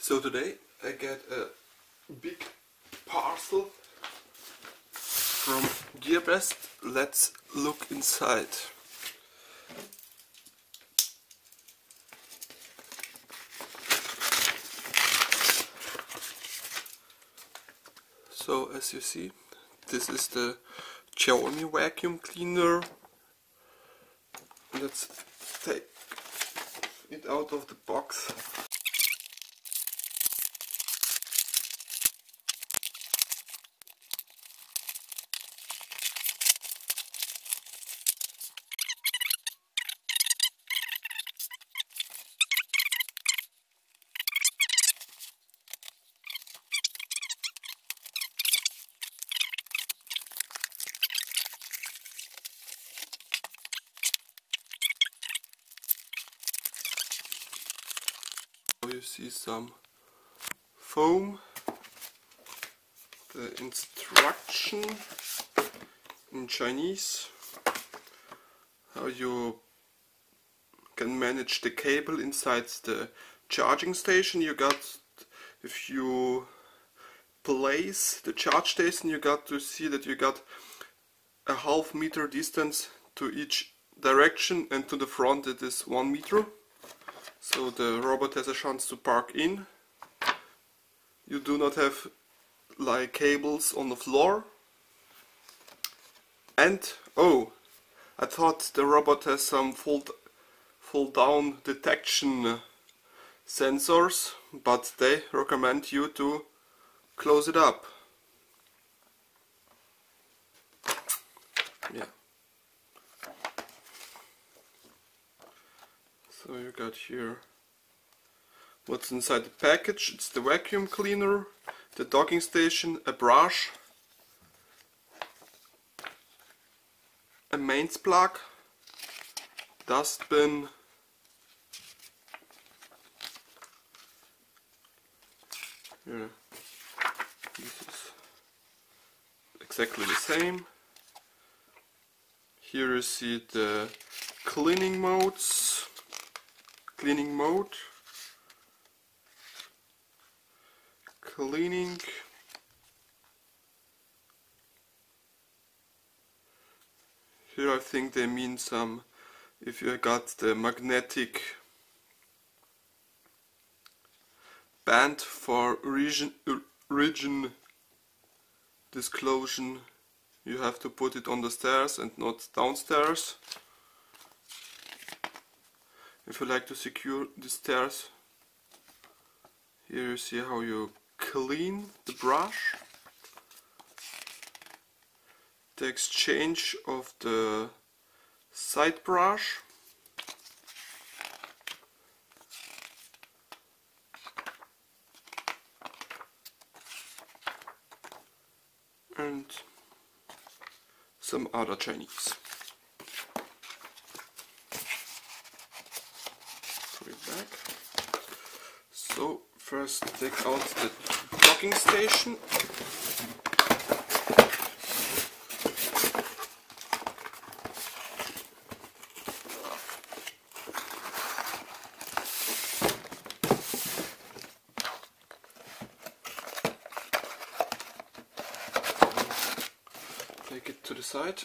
So today I get a big parcel from GearBest. Let's look inside. So as you see, this is the Xiaomi vacuum cleaner. Let's take it out of the box. You see some foam, the instruction in Chinese, how you can manage the cable inside the charging station. You got, if you place the charge station, you got to see that you got a half meter distance to each direction, and to the front it is 1 meter. So the robot has a chance to park in. You do not have like cables on the floor. And oh, I thought the robot has some fall down detection sensors, but they recommend you to close it up. Yeah. So you got here what's inside the package. It's the vacuum cleaner, the docking station, a brush, a mains plug, dustbin, yeah, this is exactly the same. Here you see the cleaning modes. Cleaning mode, cleaning, here I think they mean some, if you got the magnetic band for region disclosure, you have to put it on the stairs and not downstairs. If you like to secure the stairs, here you see how you clean the brush, the exchange of the side brush, and some other Chinese. Back. So first take out the docking station. Take it to the side.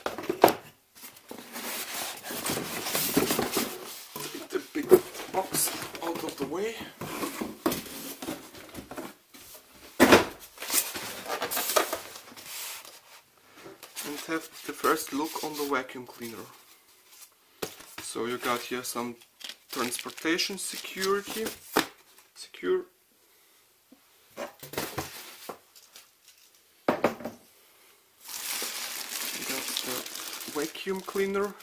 Take the big box out of the way. And have the first look on the vacuum cleaner. So you got here some transportation security. You got the vacuum cleaner.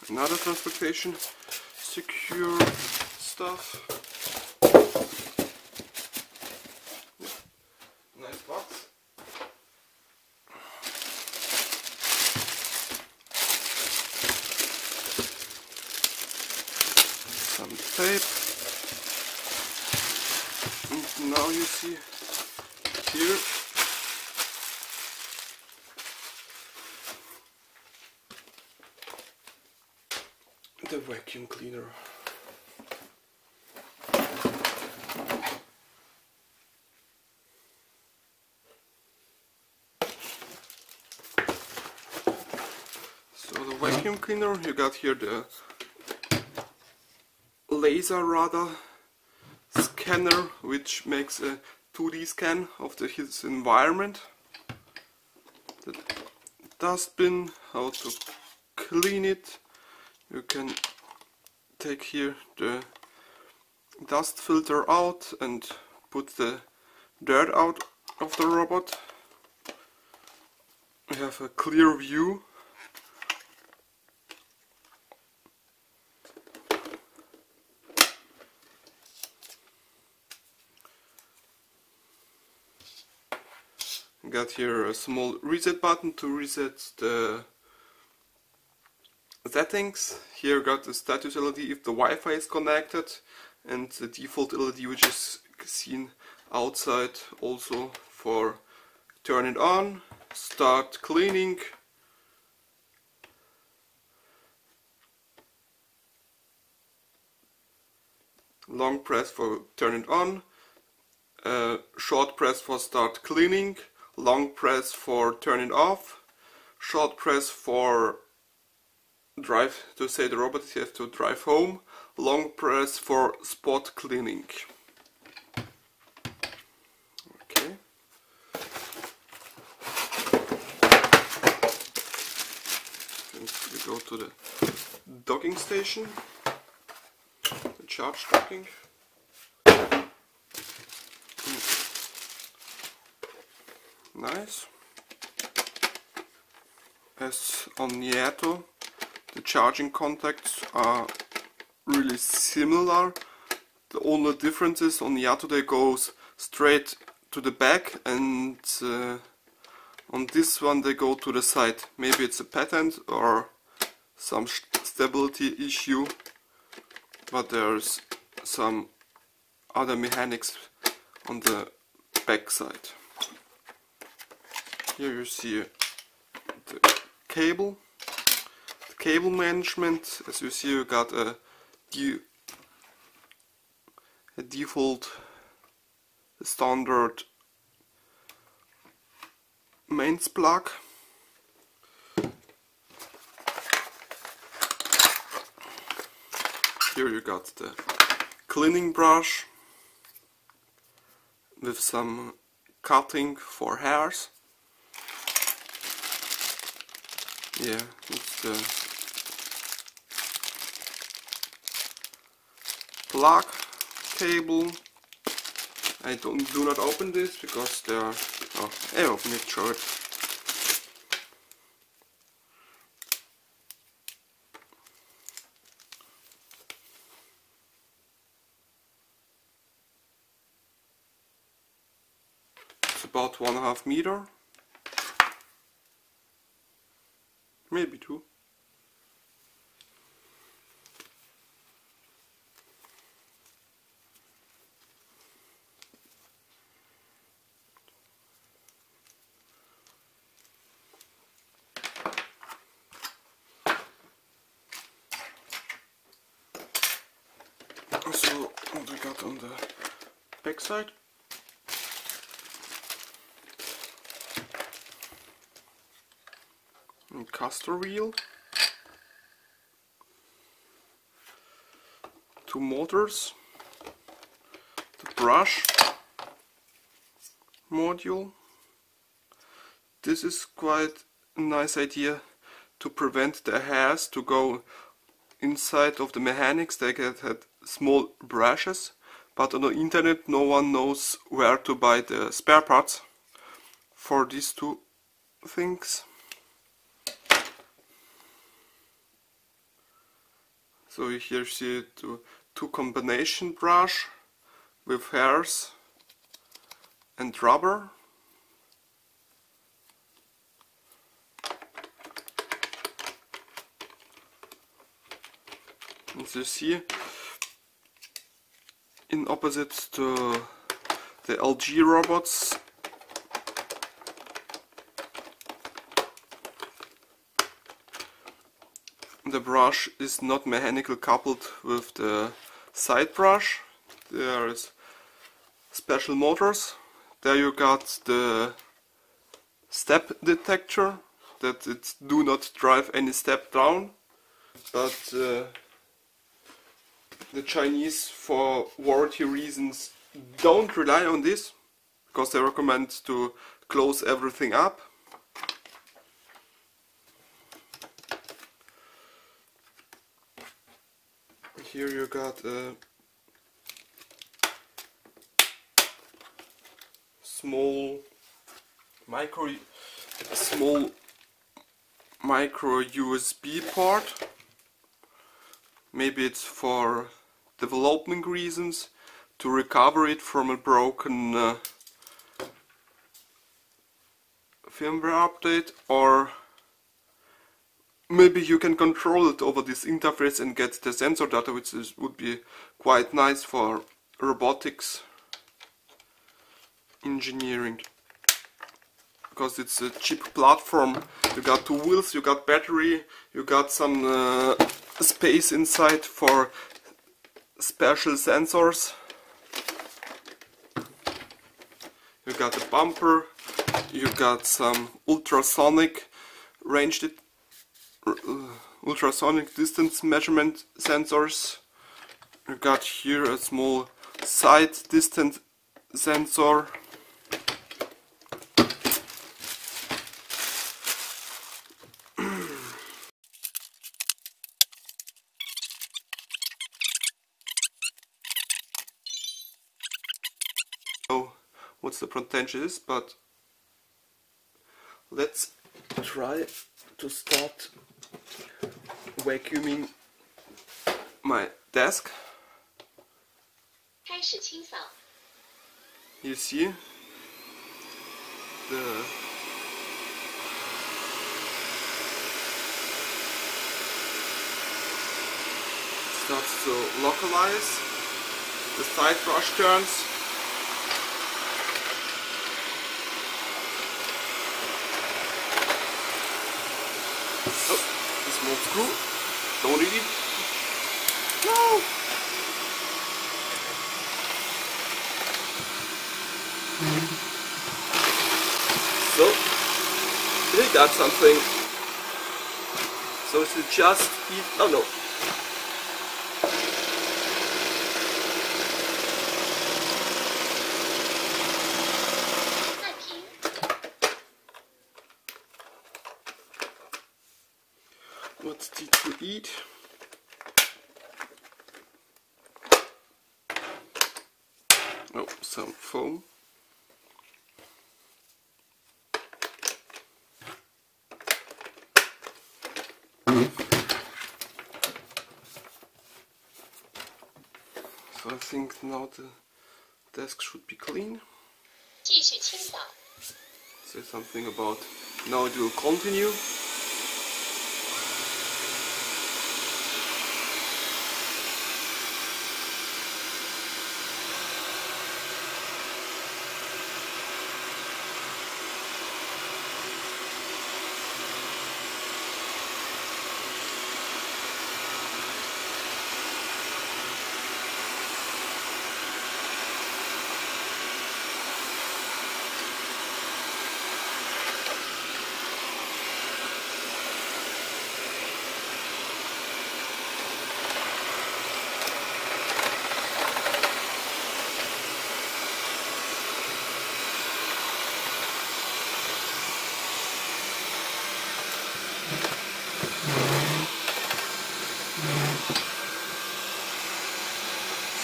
Another transportation secure stuff. Yeah. Nice box. Some tape. And now you see here the vacuum cleaner. vacuum cleaner. You got here the laser radar scanner, which makes a 2D scan of his environment. The dustbin, how to clean it. You can take here the dust filter out and put the dirt out of the robot. We have a clear view. Got here a small reset button to reset the settings. Here got the status LED if the Wi-Fi is connected, and the default LED which is seen outside also for turn it on, start cleaning, long press for turn it on, short press for start cleaning, long press for turn it off, short press for drive to say the robot has to drive home, long press for spot cleaning. Okay. And we go to the docking station, the charge docking. Nice. As on Yato, the charging contacts are really similar. The only difference is on Yato they goes straight to the back, and on this one they go to the side. Maybe it's a patent or some stability issue, but there's some other mechanics on the back side. Here you see the cable. The cable management, as you see, you got a default standard mains plug. Here you got the cleaning brush with some cutting for hairs. Yeah, it's the plug cable. I do not open this because they are. Oh, I open it, show it. It's about 1.5 meters. Maybe 2. So what we got on the back side. Caster wheel, 2 motors, the brush module. This is quite a nice idea to prevent the hairs to go inside of the mechanics. They had small brushes, but on the internet no one knows where to buy the spare parts for these 2 things. So here you see 2 combination brush with hairs and rubber. As you see, in opposite to the LG robots, the brush is not mechanical coupled with the side brush. There is special motors. There you got the step detector, that it do not drive any step down. but the Chinese, for warranty reasons, don't rely on this, because they recommend to close everything up. Here you got a small micro USB port. Maybe it's for development reasons, to recover it from a broken firmware update, or maybe you can control it over this interface and get the sensor data, which would be quite nice for robotics engineering, because it's a cheap platform. You got two wheels, you got battery, you got some space inside for special sensors. You got a bumper, you got some ultrasonic ultrasonic distance measurement sensors. You got here a small side distance sensor. What's the potential is, but let's try to start vacuuming my desk. You see the starts to localize, the side brush turns. Oh, the small screw. Don't eat it. No! So, we got something. So to just eat. Oh no. What's to eat? Oh, some foam. So I think now the desk should be clean. Say something about now it will continue.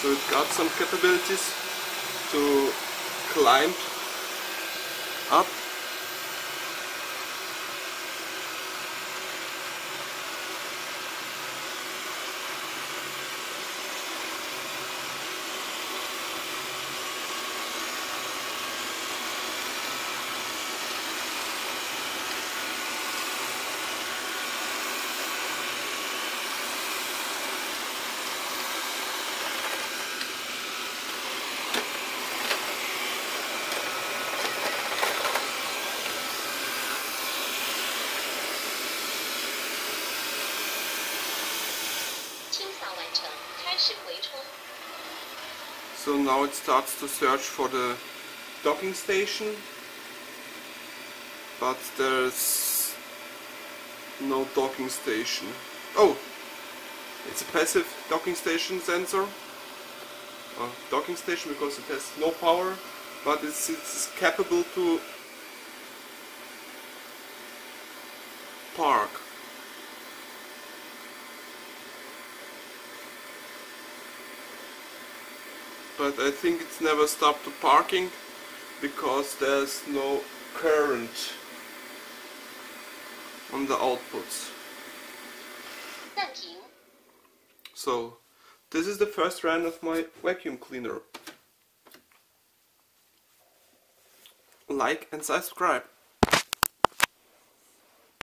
So it got some capabilities to climb up. So now it starts to search for the docking station, but there's no docking station. Oh, It's a passive docking station sensor. Docking station because it has no power, but it's capable to park. But I think it's never stopped to parking because there's no current on the outputs. Thank you. So this is the first run of my vacuum cleaner. Like and subscribe.